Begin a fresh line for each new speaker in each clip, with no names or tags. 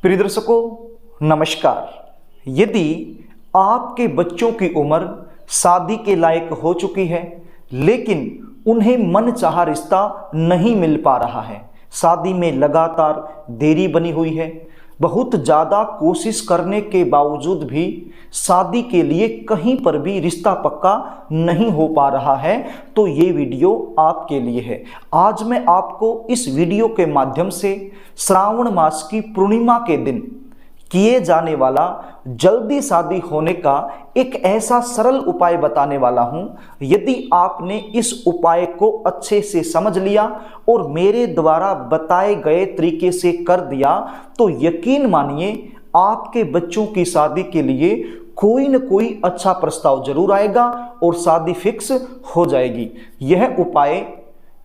प्रिय दर्शकों नमस्कार। यदि आपके बच्चों की उम्र शादी के लायक हो चुकी है लेकिन उन्हें मनचाहा रिश्ता नहीं मिल पा रहा है, शादी में लगातार देरी बनी हुई है, बहुत ज़्यादा कोशिश करने के बावजूद भी शादी के लिए कहीं पर भी रिश्ता पक्का नहीं हो पा रहा है, तो ये वीडियो आपके लिए है। आज मैं आपको इस वीडियो के माध्यम से श्रावण मास की पूर्णिमा के दिन किए जाने वाला जल्दी शादी होने का एक ऐसा सरल उपाय बताने वाला हूं। यदि आपने इस उपाय को अच्छे से समझ लिया और मेरे द्वारा बताए गए तरीके से कर दिया तो यकीन मानिए आपके बच्चों की शादी के लिए कोई न कोई अच्छा प्रस्ताव जरूर आएगा और शादी फिक्स हो जाएगी। यह उपाय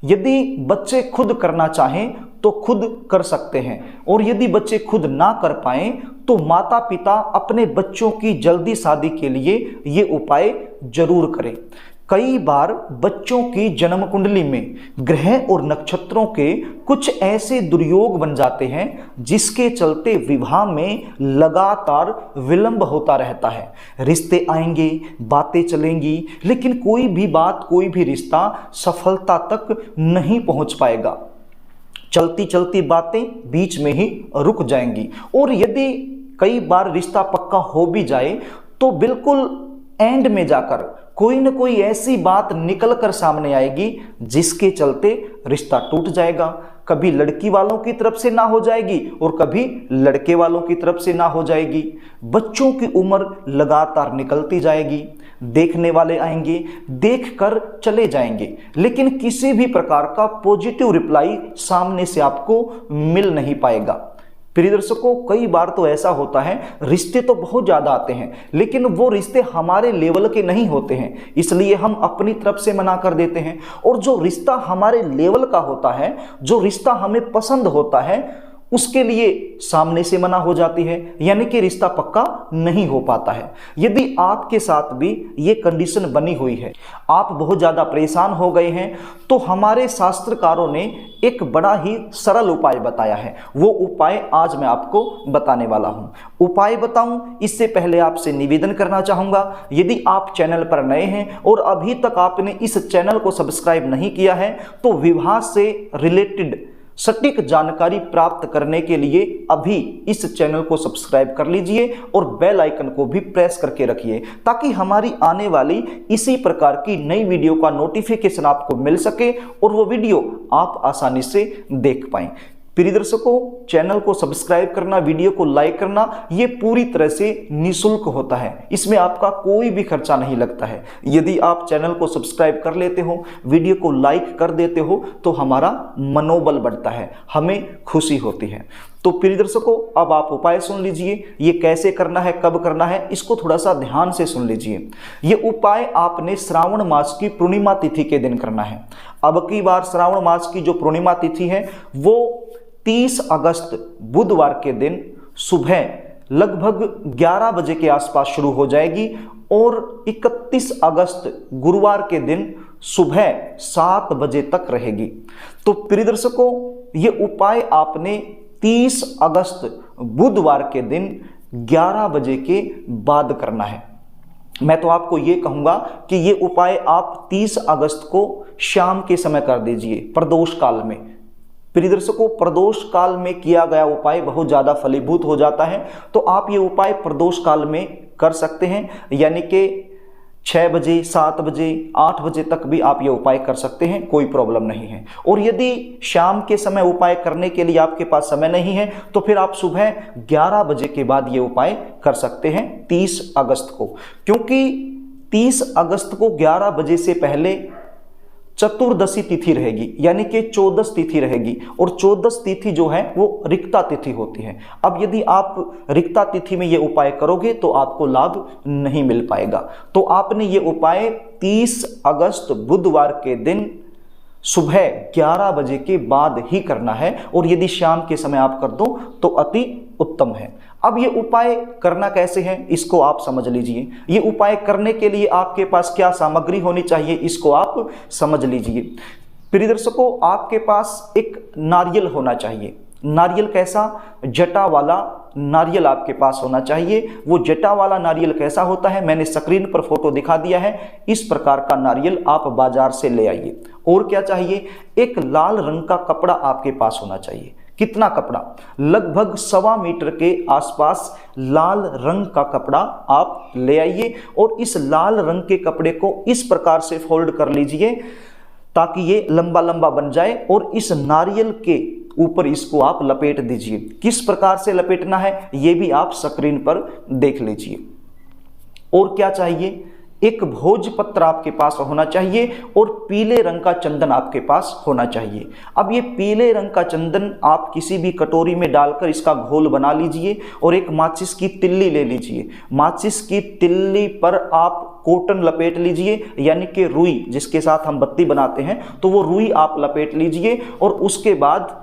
यदि बच्चे खुद करना चाहें तो खुद कर सकते हैं और यदि बच्चे खुद ना कर पाएं तो माता पिता अपने बच्चों की जल्दी शादी के लिए ये उपाय जरूर करें। कई बार बच्चों की जन्म कुंडली में ग्रह और नक्षत्रों के कुछ ऐसे दुर्योग बन जाते हैं जिसके चलते विवाह में लगातार विलंब होता रहता है। रिश्ते आएंगे, बातें चलेंगी, लेकिन कोई भी बात, कोई भी रिश्ता सफलता तक नहीं पहुंच पाएगा। चलती चलती बातें बीच में ही रुक जाएंगी और यदि कई बार रिश्ता पक्का हो भी जाए तो बिल्कुल एंड में जाकर कोई न कोई ऐसी बात निकल कर सामने आएगी जिसके चलते रिश्ता टूट जाएगा। कभी लड़की वालों की तरफ से ना हो जाएगी और कभी लड़के वालों की तरफ से ना हो जाएगी। बच्चों की उम्र लगातार निकलती जाएगी, देखने वाले आएंगे, देखकर चले जाएंगे, लेकिन किसी भी प्रकार का पॉजिटिव रिप्लाई सामने से आपको मिल नहीं पाएगा। प्रिय दर्शकों, कई बार तो ऐसा होता है रिश्ते तो बहुत ज़्यादा आते हैं लेकिन वो रिश्ते हमारे लेवल के नहीं होते हैं, इसलिए हम अपनी तरफ से मना कर देते हैं। और जो रिश्ता हमारे लेवल का होता है, जो रिश्ता हमें पसंद होता है, उसके लिए सामने से मना हो जाती है, यानी कि रिश्ता पक्का नहीं हो पाता है। यदि आपके साथ भी ये कंडीशन बनी हुई है, आप बहुत ज़्यादा परेशान हो गए हैं, तो हमारे शास्त्रकारों ने एक बड़ा ही सरल उपाय बताया है। वो उपाय आज मैं आपको बताने वाला हूँ। उपाय बताऊं इससे पहले आपसे निवेदन करना चाहूँगा, यदि आप चैनल पर नए हैं और अभी तक आपने इस चैनल को सब्सक्राइब नहीं किया है तो विवाह से रिलेटेड सटीक जानकारी प्राप्त करने के लिए अभी इस चैनल को सब्सक्राइब कर लीजिए और बेल आइकन को भी प्रेस करके रखिए ताकि हमारी आने वाली इसी प्रकार की नई वीडियो का नोटिफिकेशन आपको मिल सके और वो वीडियो आप आसानी से देख पाएं। प्रिय दर्शकों, चैनल को सब्सक्राइब करना, वीडियो को लाइक करना, ये पूरी तरह से निःशुल्क होता है, इसमें आपका कोई भी खर्चा नहीं लगता है। यदि आप चैनल को सब्सक्राइब कर लेते हो, वीडियो को लाइक कर देते हो तो हमारा मनोबल बढ़ता है, हमें खुशी होती है। तो प्रिय दर्शकों, अब आप उपाय सुन लीजिए। ये कैसे करना है, कब करना है, इसको थोड़ा सा ध्यान से सुन लीजिए। ये उपाय आपने श्रावण मास की पूर्णिमा तिथि के दिन करना है। अब की बार श्रावण मास की जो पूर्णिमा तिथि है वो 30 अगस्त बुधवार के दिन सुबह लगभग 11 बजे के आसपास शुरू हो जाएगी और 31 अगस्त गुरुवार के दिन सुबह 7 बजे तक रहेगी। तो प्रिय दर्शकों, ये उपाय आपने 30 अगस्त बुधवार के दिन 11 बजे के बाद करना है। मैं तो आपको ये कहूँगा कि ये उपाय आप 30 अगस्त को शाम के समय कर दीजिए, प्रदोष काल में। प्रिय दर्शकों, प्रदोष काल में किया गया उपाय बहुत ज़्यादा फलीभूत हो जाता है, तो आप ये उपाय प्रदोष काल में कर सकते हैं, यानी कि 6 बजे, 7 बजे, 8 बजे तक भी आप ये उपाय कर सकते हैं, कोई प्रॉब्लम नहीं है। और यदि शाम के समय उपाय करने के लिए आपके पास समय नहीं है तो फिर आप सुबह 11 बजे के बाद ये उपाय कर सकते हैं 30 अगस्त को, क्योंकि 30 अगस्त को 11 बजे से पहले चतुर्दशी तिथि रहेगी, यानी कि 14 तिथि रहेगी और 14 तिथि जो है वो रिक्ता तिथि होती है। अब यदि आप रिक्ता तिथि में ये उपाय करोगे तो आपको लाभ नहीं मिल पाएगा। तो आपने ये उपाय 30 अगस्त बुधवार के दिन सुबह 11 बजे के बाद ही करना है और यदि शाम के समय आप कर दो तो अति उत्तम है। अब ये उपाय करना कैसे है इसको आप समझ लीजिए। ये उपाय करने के लिए आपके पास क्या सामग्री होनी चाहिए इसको आप समझ लीजिए। प्रिय दर्शकों, आपके पास एक नारियल होना चाहिए। नारियल कैसा? जटा वाला नारियल आपके पास होना चाहिए। वो जटा वाला नारियल कैसा होता है, मैंने स्क्रीन पर फोटो दिखा दिया है। इस प्रकार का नारियल आप बाजार से ले आइए। और क्या चाहिए, एक लाल रंग का कपड़ा आपके पास होना चाहिए। कितना कपड़ा, लगभग 1.25 मीटर के आसपास लाल रंग का कपड़ा आप ले आइए और इस लाल रंग के कपड़े को इस प्रकार से फोल्ड कर लीजिए ताकि ये लंबा लंबा बन जाए और इस नारियल के ऊपर इसको आप लपेट दीजिए। किस प्रकार से लपेटना है ये भी आप स्क्रीन पर देख लीजिए। और क्या चाहिए, एक भोजपत्र आपके पास होना चाहिए और पीले रंग का चंदन आपके पास होना चाहिए। अब ये पीले रंग का चंदन आप किसी भी कटोरी में डालकर इसका घोल बना लीजिए और एक माचिस की तिल्ली ले लीजिए। माचिस की तिल्ली पर आप कॉटन लपेट लीजिए, यानी कि रुई जिसके साथ हम बत्ती बनाते हैं, तो वो रुई आप लपेट लीजिए और उसके बाद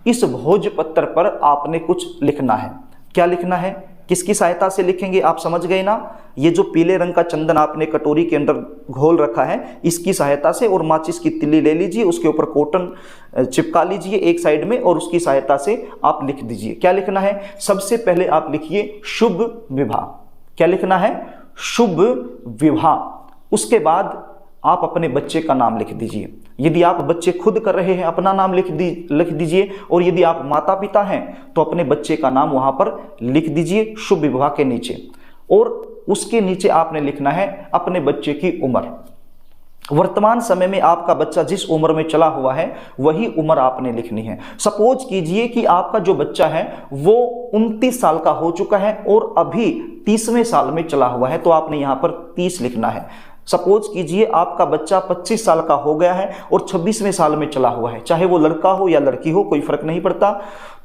इस भोजपत्र पर आपने कुछ लिखना है। क्या लिखना है, किसकी सहायता से लिखेंगे, आप समझ गए ना। ये जो पीले रंग का चंदन आपने कटोरी के अंदर घोल रखा है, इसकी सहायता से, और माचिस की तिल्ली ले लीजिए, उसके ऊपर कॉटन चिपका लीजिए एक साइड में और उसकी सहायता से आप लिख दीजिए। क्या लिखना है, सबसे पहले आप लिखिए शुभ विवाह। क्या लिखना है, शुभ विवाह। उसके बाद आप अपने बच्चे का नाम लिख दीजिए। यदि आप बच्चे खुद कर रहे हैं अपना नाम लिख दीजिए, और यदि आप माता पिता हैं तो अपने बच्चे का नाम वहां पर लिख दीजिए शुभ विवाह के नीचे। और उसके नीचे आपने लिखना है अपने बच्चे की उम्र। वर्तमान समय में आपका बच्चा जिस उम्र में चला हुआ है वही उम्र आपने लिखनी है। सपोज कीजिए कि आपका जो बच्चा है वो 29 साल का हो चुका है और अभी 30वें साल में चला हुआ है, तो आपने यहां पर 30 लिखना है। सपोज कीजिए आपका बच्चा 25 साल का हो गया है और 26वें साल में चला हुआ है, चाहे वो लड़का हो या लड़की हो, कोई फर्क नहीं पड़ता।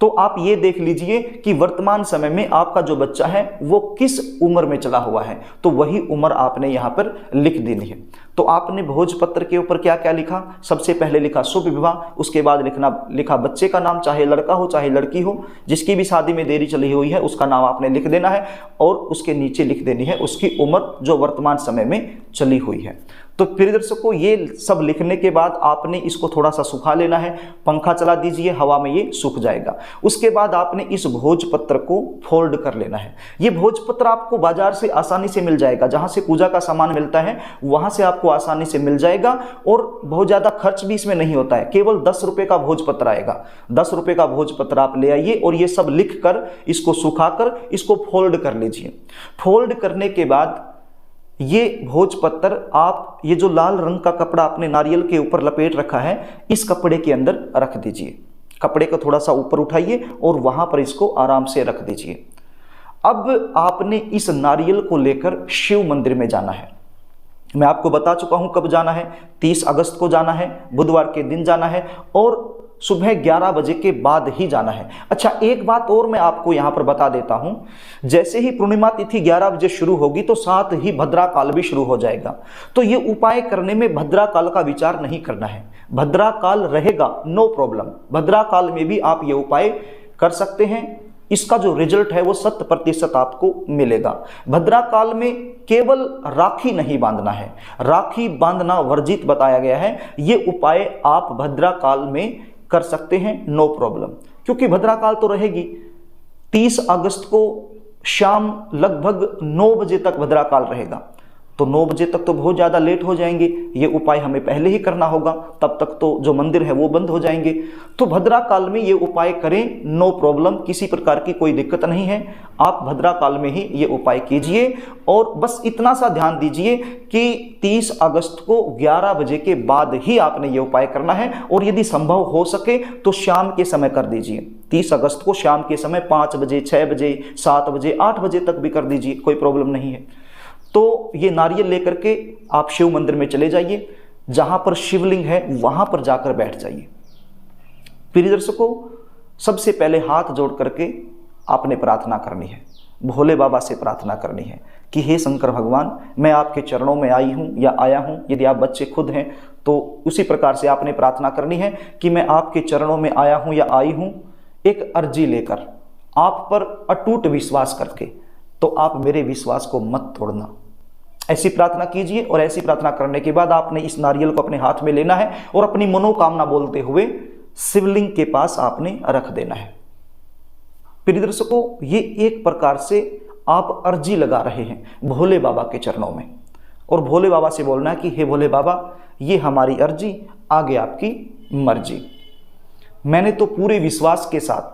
तो आप ये देख लीजिए कि वर्तमान समय में आपका जो बच्चा है वो किस उम्र में चला हुआ है, तो वही उम्र आपने यहाँ पर लिख देनी है। तो आपने भोजपत्र के ऊपर क्या क्या लिखा, सबसे पहले लिखा शुभ विवाह, उसके बाद लिखा बच्चे का नाम, चाहे लड़का हो चाहे लड़की हो, जिसकी भी शादी में देरी चली हुई है उसका नाम आपने लिख देना है और उसके नीचे लिख देनी है उसकी उम्र जो वर्तमान समय में चली हुई है। तो प्रिय दर्शकों, ये सब लिखने के बाद आपने इसको थोड़ा सा सुखा लेना है, पंखा चला दीजिए, हवा में ये सूख जाएगा। उसके बाद आपने इस भोजपत्र को फोल्ड कर लेना है। ये भोजपत्र आपको बाजार से आसानी से मिल जाएगा, जहां से पूजा का सामान मिलता है वहां से आपको आसानी से मिल जाएगा और बहुत ज्यादा खर्च भी इसमें नहीं होता है। केवल 10 रुपए का भोजपत्र आएगा। 10 रुपए का भोजपत्र आप ले आइए और ये सब लिख कर इसको सुखाकर इसको फोल्ड कर लीजिए। फोल्ड करने के बाद ये भोजपत्र आप ये जो लाल रंग का कपड़ा आपने नारियल के ऊपर लपेट रखा है इस कपड़े के अंदर रख दीजिए। कपड़े को थोड़ा सा ऊपर उठाइए और वहां पर इसको आराम से रख दीजिए। अब आपने इस नारियल को लेकर शिव मंदिर में जाना है। मैं आपको बता चुका हूं कब जाना है, 30 अगस्त को जाना है, बुधवार के दिन जाना है और सुबह 11 बजे के बाद ही जाना है। अच्छा, एक बात और मैं आपको यहां पर बता देता हूं, जैसे ही पूर्णिमा तिथि 11 बजे शुरू होगी तो साथ ही भद्रा काल भी शुरू हो जाएगा। तो ये उपाय करने में भद्रा काल का विचार नहीं करना है। भद्रा काल रहेगा, नो प्रॉब्लम, भद्रा काल में भी आप ये उपाय कर सकते हैं। इसका जो रिजल्ट है वो 100% आपको मिलेगा। भद्रा काल में केवल राखी नहीं बांधना है, राखी बांधना वर्जित बताया गया है। ये उपाय आप भद्रा काल में कर सकते हैं, नो प्रॉब्लम, क्योंकि भद्रा काल तो रहेगी। 30 अगस्त को शाम लगभग 9 बजे तक भद्रा काल रहेगा, तो 9 बजे तक तो बहुत ज़्यादा लेट हो जाएंगे। ये उपाय हमें पहले ही करना होगा, तब तक तो जो मंदिर है वो बंद हो जाएंगे। तो भद्रा काल में ये उपाय करें, नो प्रॉब्लम, किसी प्रकार की कोई दिक्कत नहीं है। आप भद्रा काल में ही ये उपाय कीजिए और बस इतना सा ध्यान दीजिए कि 30 अगस्त को 11 बजे के बाद ही आपने ये उपाय करना है और यदि संभव हो सके तो शाम के समय कर दीजिए। 30 अगस्त को शाम के समय 5 बजे, 6 बजे, 7 बजे, 8 बजे तक भी कर दीजिए, कोई प्रॉब्लम नहीं है। तो ये नारियल लेकर के आप शिव मंदिर में चले जाइए, जहां पर शिवलिंग है वहां पर जाकर बैठ जाइए। प्रिय दर्शकों, सबसे पहले हाथ जोड़ करके आपने प्रार्थना करनी है, भोले बाबा से प्रार्थना करनी है कि हे शंकर भगवान, मैं आपके चरणों में आई हूं या आया हूं। यदि आप बच्चे खुद हैं तो उसी प्रकार से आपने प्रार्थना करनी है कि मैं आपके चरणों में आया हूं या आई हूं, एक अर्जी लेकर, आप पर अटूट विश्वास करके। तो आप मेरे विश्वास को मत तोड़ना। ऐसी प्रार्थना कीजिए और ऐसी प्रार्थना करने के बाद आपने इस नारियल को अपने हाथ में लेना है और अपनी मनोकामना बोलते हुए शिवलिंग के पास आपने रख देना है। प्रिय दर्शकों, ये एक प्रकार से आप अर्जी लगा रहे हैं भोले बाबा के चरणों में, और भोले बाबा से बोलना है कि हे भोले बाबा, ये हमारी अर्जी, आगे आपकी मर्जी। मैंने तो पूरे विश्वास के साथ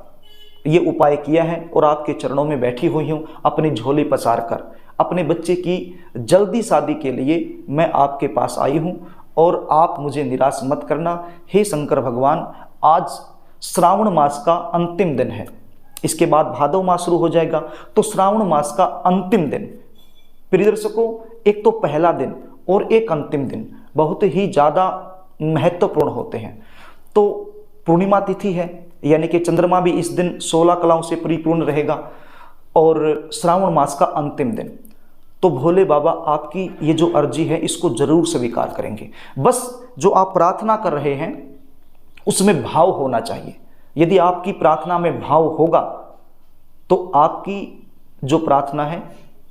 ये उपाय किया है और आपके चरणों में बैठी हुई हूँ अपनी झोली पसार कर। अपने बच्चे की जल्दी शादी के लिए मैं आपके पास आई हूँ और आप मुझे निराश मत करना। हे शंकर भगवान, आज श्रावण मास का अंतिम दिन है, इसके बाद भादव मास शुरू हो जाएगा, तो श्रावण मास का अंतिम दिन। प्रिय दर्शकों, एक तो पहला दिन और एक अंतिम दिन बहुत ही ज़्यादा महत्वपूर्ण होते हैं। तो पूर्णिमा तिथि है, यानी कि चंद्रमा भी इस दिन 16 कलाओं से परिपूर्ण रहेगा, और श्रावण मास का अंतिम दिन। तो भोले बाबा आपकी ये जो अर्जी है इसको जरूर स्वीकार करेंगे। बस जो आप प्रार्थना कर रहे हैं उसमें भाव होना चाहिए। यदि आपकी प्रार्थना में भाव होगा तो आपकी जो प्रार्थना है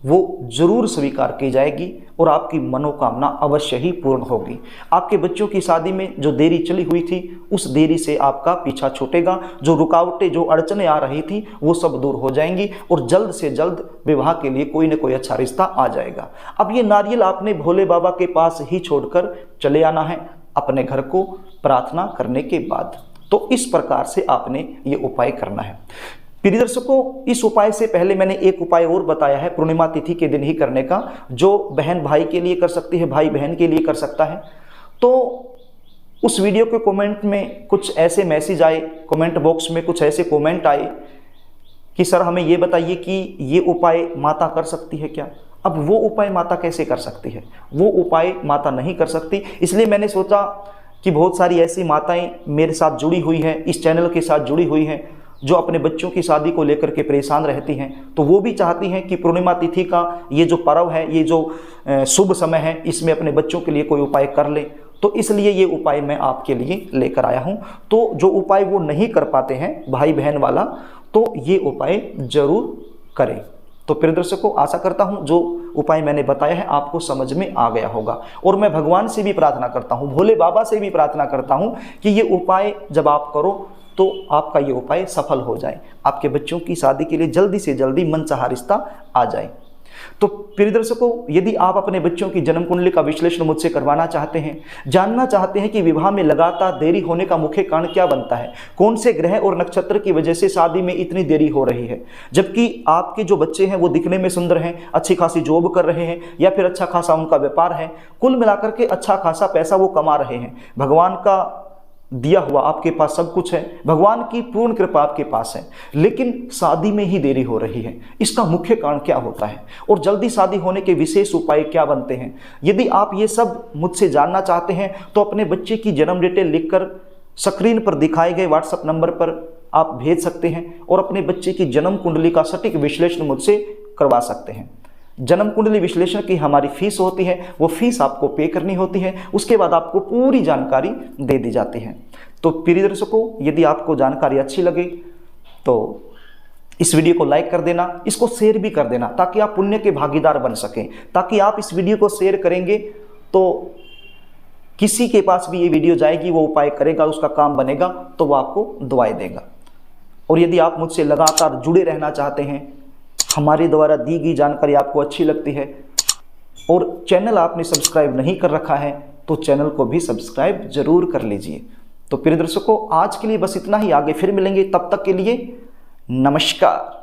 वो जरूर स्वीकार की जाएगी और आपकी मनोकामना अवश्य ही पूर्ण होगी। आपके बच्चों की शादी में जो देरी चली हुई थी उस देरी से आपका पीछा छूटेगा। जो रुकावटें, जो अड़चनें आ रही थी वो सब दूर हो जाएंगी और जल्द से जल्द विवाह के लिए कोई न कोई अच्छा रिश्ता आ जाएगा। अब ये नारियल आपने भोले बाबा के पास ही छोड़कर चले आना है अपने घर को प्रार्थना करने के बाद। तो इस प्रकार से आपने ये उपाय करना है। प्रिय दर्शकों, इस उपाय से पहले मैंने एक उपाय और बताया है पूर्णिमा तिथि के दिन ही करने का, जो बहन भाई के लिए कर सकती है, भाई बहन के लिए कर सकता है। तो उस वीडियो के कमेंट में कुछ ऐसे मैसेज आए, कमेंट बॉक्स में कुछ ऐसे कमेंट आए कि सर हमें ये बताइए कि ये उपाय माता कर सकती है क्या। अब वो उपाय माता कैसे कर सकती है? वो उपाय माता नहीं कर सकती। इसलिए मैंने सोचा कि बहुत सारी ऐसी माताएं मेरे साथ जुड़ी हुई हैं, इस चैनल के साथ जुड़ी हुई हैं, जो अपने बच्चों की शादी को लेकर के परेशान रहती हैं। तो वो भी चाहती हैं कि पूर्णिमा तिथि का ये जो पर्व है, ये जो शुभ समय है, इसमें अपने बच्चों के लिए कोई उपाय कर लें। तो इसलिए ये उपाय मैं आपके लिए लेकर आया हूँ। तो जो उपाय वो नहीं कर पाते हैं भाई बहन वाला, तो ये उपाय जरूर करें। तो प्रिय दर्शकों, आशा करता हूँ जो उपाय मैंने बताया है आपको समझ में आ गया होगा। और मैं भगवान से भी प्रार्थना करता हूँ, भोले बाबा से भी प्रार्थना करता हूँ कि ये उपाय जब आप करो तो आपका ये उपाय सफल हो जाए, आपके बच्चों की शादी के लिए जल्दी से जल्दी मनचाहा रिश्ता आ जाए। तो प्रिय दर्शकों, यदि आप अपने बच्चों की जन्म कुंडली का विश्लेषण मुझसे करवाना चाहते हैं, जानना चाहते हैं कि विवाह में लगातार देरी होने का मुख्य कारण क्या बनता है, कौन से ग्रह और नक्षत्र की वजह से शादी में इतनी देरी हो रही है, जबकि आपके जो बच्चे हैं वो दिखने में सुंदर हैं, अच्छी खासी जॉब कर रहे हैं या फिर अच्छा खासा उनका व्यापार है, कुल मिलाकर के अच्छा खासा पैसा वो कमा रहे हैं, भगवान का दिया हुआ आपके पास सब कुछ है, भगवान की पूर्ण कृपा आपके पास है, लेकिन शादी में ही देरी हो रही है, इसका मुख्य कारण क्या होता है और जल्दी शादी होने के विशेष उपाय क्या बनते हैं? यदि आप ये सब मुझसे जानना चाहते हैं तो अपने बच्चे की जन्म डिटेल लिखकर स्क्रीन पर दिखाए गए व्हाट्सएप नंबर पर आप भेज सकते हैं और अपने बच्चे की जन्म कुंडली का सटीक विश्लेषण मुझसे करवा सकते हैं। जन्म कुंडली विश्लेषण की हमारी फीस होती है, वो फीस आपको पे करनी होती है, उसके बाद आपको पूरी जानकारी दे दी जाती है। तो प्रिय दर्शकों, यदि आपको जानकारी अच्छी लगे तो इस वीडियो को लाइक कर देना, इसको शेयर भी कर देना ताकि आप पुण्य के भागीदार बन सकें। ताकि आप इस वीडियो को शेयर करेंगे तो किसी के पास भी ये वीडियो जाएगी, वो उपाय करेगा, उसका काम बनेगा, तो वो आपको दुआएं देगा। और यदि आप मुझसे लगातार जुड़े रहना चाहते हैं, हमारे द्वारा दी गई जानकारी आपको अच्छी लगती है और चैनल आपने सब्सक्राइब नहीं कर रखा है तो चैनल को भी सब्सक्राइब जरूर कर लीजिए। तो प्रिय दर्शकों, आज के लिए बस इतना ही, आगे फिर मिलेंगे, तब तक के लिए नमस्कार।